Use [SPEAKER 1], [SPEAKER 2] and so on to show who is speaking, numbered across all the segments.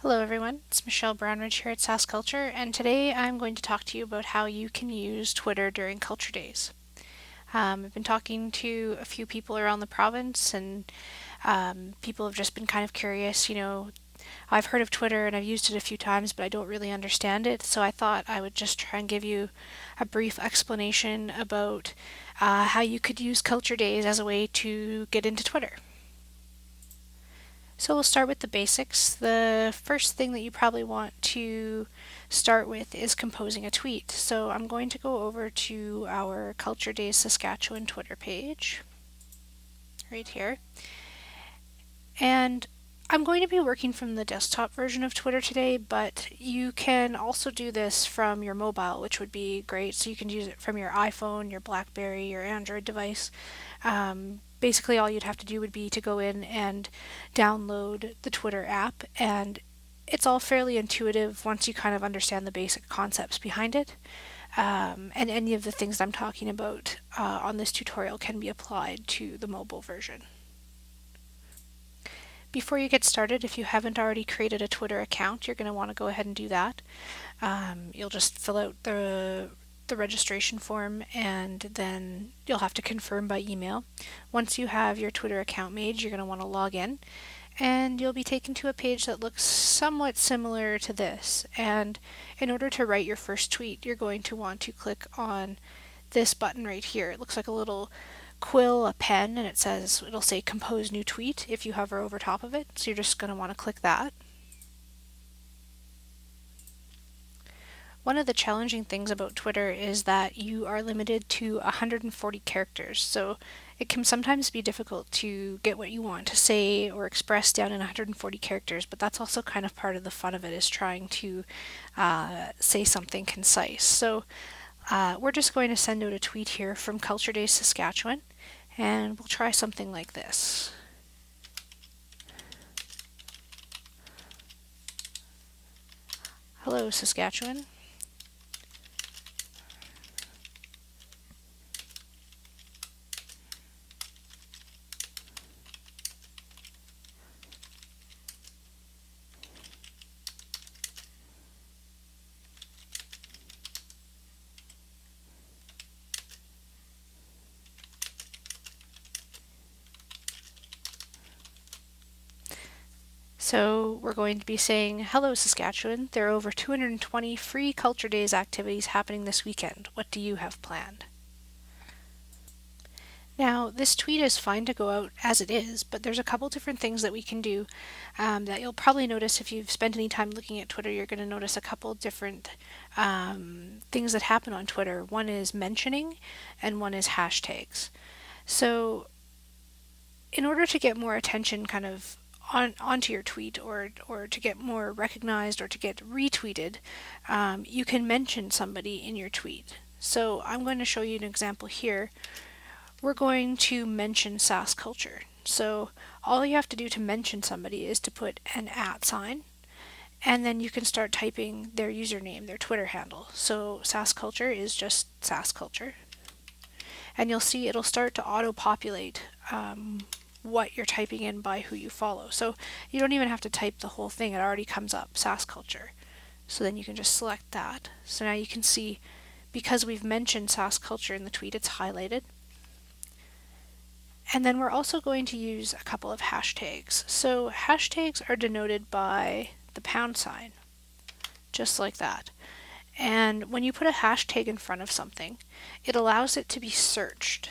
[SPEAKER 1] Hello everyone, it's Michelle Brownridge here at SAS Culture, and today I'm going to talk to you about how you can use Twitter during Culture Days. I've been talking to a few people around the province, and people have just been kind of curious. I've heard of Twitter and I've used it a few times, but I don't really understand it, so I thought I would just try and give you a brief explanation about how you could use Culture Days as a way to get into Twitter. So we'll start with the basics. The first thing that you probably want to start with is composing a tweet. So I'm going to go over to our Culture Days Saskatchewan Twitter page right here. And I'm going to be working from the desktop version of Twitter today, but you can also do this from your mobile, which would be great. So you can use it from your iPhone, your BlackBerry, your Android device. Basically, all you'd have to do would be to go in and download the Twitter app, and it's all fairly intuitive once you kind of understand the basic concepts behind it. And any of the things I'm talking about on this tutorial can be applied to the mobile version. Before you get started, if you haven't already created a Twitter account, you're going to want to go ahead and do that. You'll just fill out the registration form, and then you'll have to confirm by email. Once you have your Twitter account made, you're going to want to log in, and you'll be taken to a page that looks somewhat similar to this. And in order to write your first tweet, you're going to want to click on this button right here. It looks like a little quill, a pen, and it'll say compose new tweet if you hover over top of it. So you're just going to want to click that. One of the challenging things about Twitter is that you are limited to 140 characters, so it can sometimes be difficult to get what you want to say or express down in 140 characters, but that's also kind of part of the fun of it, is trying to say something concise. So we're just going to send out a tweet here from Culture Days Saskatchewan, and we'll try something like this. Hello, Saskatchewan. So we're going to be saying, hello Saskatchewan, there are over 220 free Culture Days activities happening this weekend. What do you have planned? Now, this tweet is fine to go out as it is, but there's a couple different things that we can do that you'll probably notice if you've spent any time looking at Twitter. You're going to notice a couple different things that happen on Twitter. One is mentioning, and one is hashtags. So in order to get more attention kind of onto your tweet, or to get more recognized or to get retweeted, you can mention somebody in your tweet. So I'm going to show you an example here. We're going to mention SAS Culture. So all you have to do to mention somebody is to put an @ sign, and then you can start typing their username, their Twitter handle. So SAS Culture is just SAS Culture. And you'll see it'll start to auto-populate what you're typing in by who you follow. So you don't even have to type the whole thing, it already comes up, SAS Culture. So then you can just select that. So now you can see, because we've mentioned SAS Culture in the tweet, it's highlighted. And then we're also going to use a couple of hashtags. So hashtags are denoted by the #, just like that. And when you put a hashtag in front of something, it allows it to be searched.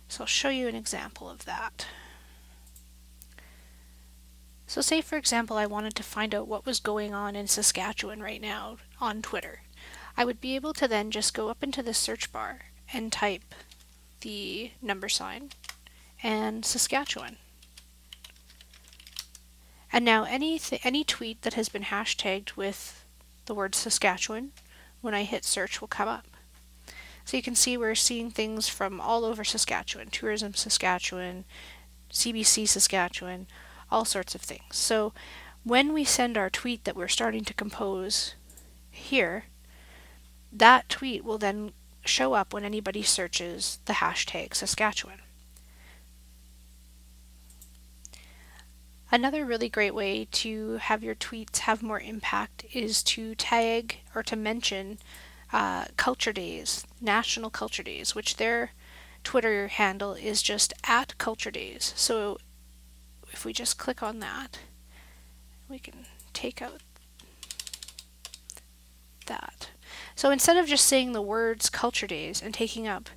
[SPEAKER 1] So I'll show you an example of that. So say, for example, I wanted to find out what was going on in Saskatchewan right now on Twitter. I would be able to then just go up into the search bar and type the # and Saskatchewan. And now any tweet that has been hashtagged with the word Saskatchewan, when I hit search, will come up. So you can see we're seeing things from all over Saskatchewan, Tourism Saskatchewan, CBC Saskatchewan, all sorts of things. So when we send our tweet that we're starting to compose here, that tweet will then show up when anybody searches the hashtag Saskatchewan. Another really great way to have your tweets have more impact is to tag or to mention culture days, national culture days, which their Twitter handle is just at culture days. So if we just click on that, we can take out that. So instead of just saying the words culture days and taking up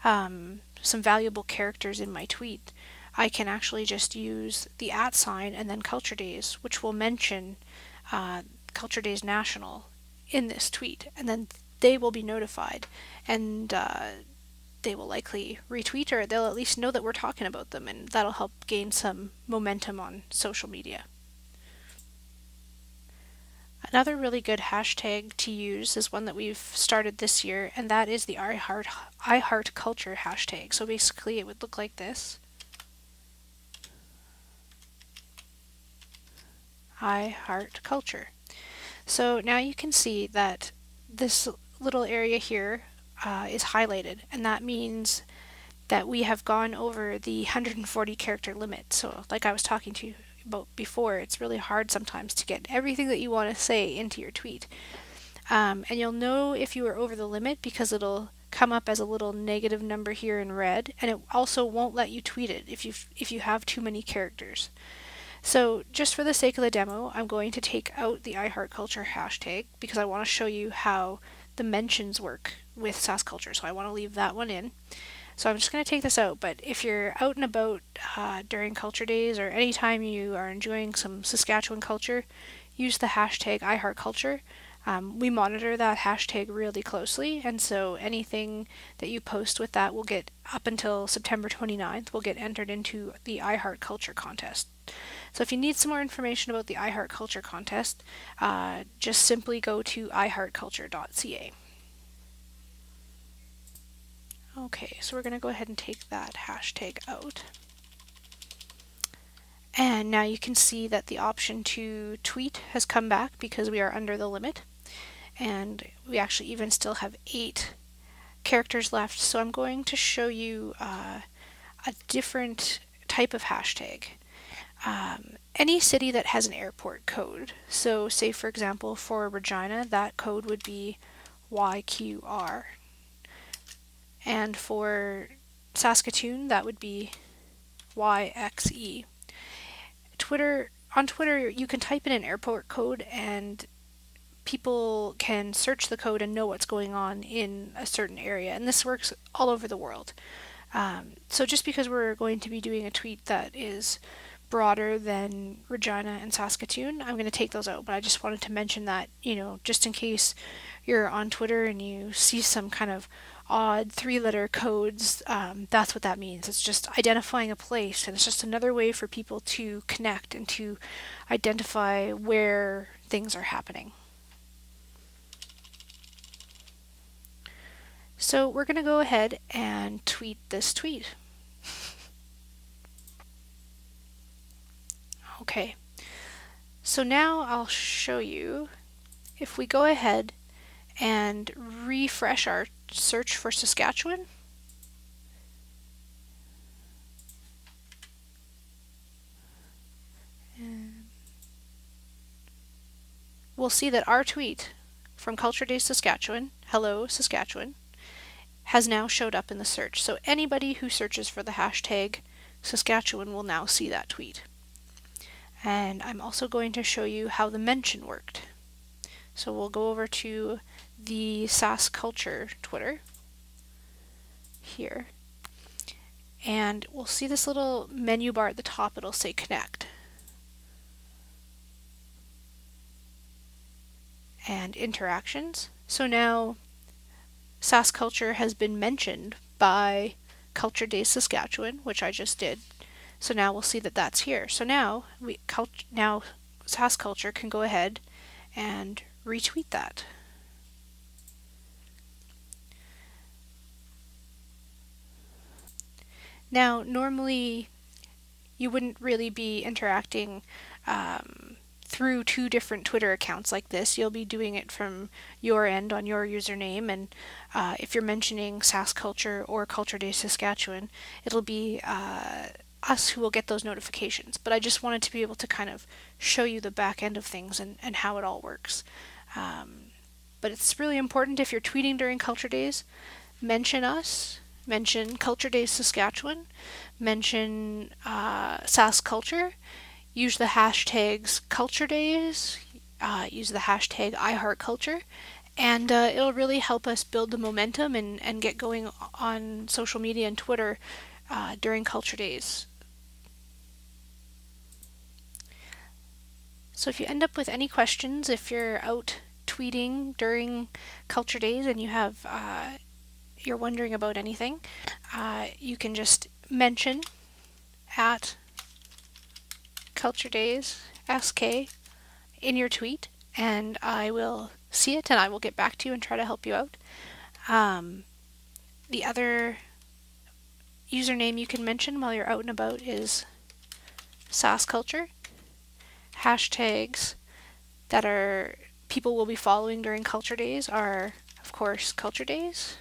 [SPEAKER 1] some valuable characters in my tweet, I can actually just use the @ sign and then culture days, which will mention culture days national in this tweet, and then they will be notified, and they will likely retweet, or they'll at least know that we're talking about them, and that'll help gain some momentum on social media. Another really good hashtag to use is one that we've started this year, and that is the I Heart Culture hashtag. So basically it would look like this. I Heart Culture. So now you can see that this little area here is highlighted, and that means that we have gone over the 140 character limit. So like I was talking to you about before, it's really hard sometimes to get everything that you want to say into your tweet. And you'll know if you are over the limit because it'll come up as a little negative number here in red, and it also won't let you tweet it if you have too many characters. So just for the sake of the demo, I'm going to take out the iHeartCulture hashtag because I want to show you how the mentions work with SaskCulture. So I want to leave that one in. So I'm just going to take this out, but if you're out and about during culture days or anytime you are enjoying some Saskatchewan culture, use the hashtag iHeartCulture. We monitor that hashtag really closely, and so anything that you post with that will get, up until September 29th, will get entered into the iHeartCulture contest. So if you need some more information about the iHeartCulture contest, just simply go to iHeartCulture.ca. Okay, so we're going to go ahead and take that hashtag out. And now you can see that the option to tweet has come back because we are under the limit. And we actually even still have 8 characters left. So I'm going to show you a different type of hashtag. Any city that has an airport code. So say for example for Regina, that code would be YQR. And for Saskatoon, that would be YXE. On Twitter, you can type in an airport code and people can search the code and know what's going on in a certain area, and this works all over the world. So just because we're going to be doing a tweet that is broader than Regina and Saskatoon, I'm going to take those out, but I just wanted to mention that, just in case you're on Twitter and you see some kind of odd 3-letter codes, that's what that means. It's just identifying a place, and it's just another way for people to connect and to identify where things are happening. So we're going to go ahead and tweet this tweet. Okay, so now I'll show you, if we go ahead and refresh our search for Saskatchewan, we'll see that our tweet from Culture Days Saskatchewan, hello Saskatchewan, has now showed up in the search. So anybody who searches for the hashtag Saskatchewan will now see that tweet. And I'm also going to show you how the mention worked. So we'll go over to the SaskCulture Twitter here, and we'll see this little menu bar at the top. It'll say connect and interactions. So now SaskCulture has been mentioned by Culture Days Saskatchewan, which I just did. So now we'll see that that's here. So now SaskCulture can go ahead and retweet that. Now, normally you wouldn't really be interacting through 2 different Twitter accounts like this. You'll be doing it from your end on your username, and if you're mentioning SaskCulture or Culture Days Saskatchewan, it'll be us who will get those notifications, but I just wanted to be able to kind of show you the back end of things and how it all works. But it's really important if you're tweeting during Culture Days, mention us, mention Culture Days Saskatchewan, mention Sask Culture, use the hashtags Culture Days, use the hashtag iHeartCulture, and it'll really help us build the momentum and get going on social media and Twitter during Culture Days. So if you end up with any questions, if you're out tweeting during Culture Days and you're wondering about anything, you can just mention at Culture Days SK in your tweet, and I will see it and I will get back to you and try to help you out. The other username you can mention while you're out and about is Sask Culture. Hashtags that are people will be following during Culture Days are, of course, Culture Days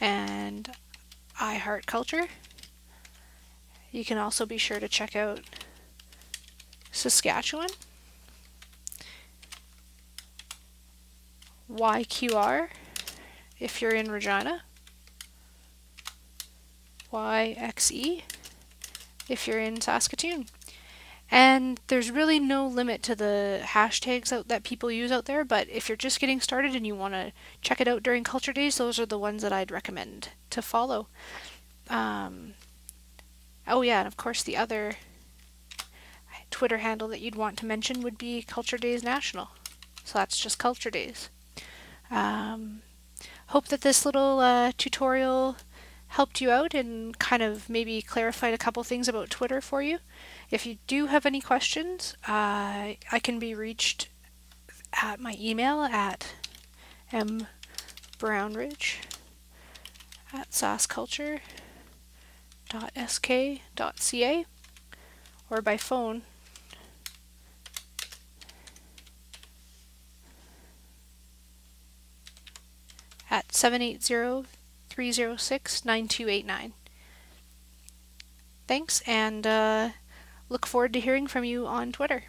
[SPEAKER 1] and iHeartCulture. You can also be sure to check out Saskatchewan, YQR if you're in Regina, YXE if you're in Saskatoon. And there's really no limit to the hashtags that people use out there, but if you're just getting started and you want to check it out during Culture Days, those are the ones that I'd recommend to follow. Oh yeah, and of course the other Twitter handle that you'd want to mention would be Culture Days National. So that's just Culture Days. Hope that this little tutorial helped you out and kind of maybe clarified a couple things about Twitter for you. If you do have any questions, I can be reached at my email at mbrownridge@saskculture.sk.ca or by phone at 780-306-9289. Thanks, and look forward to hearing from you on Twitter.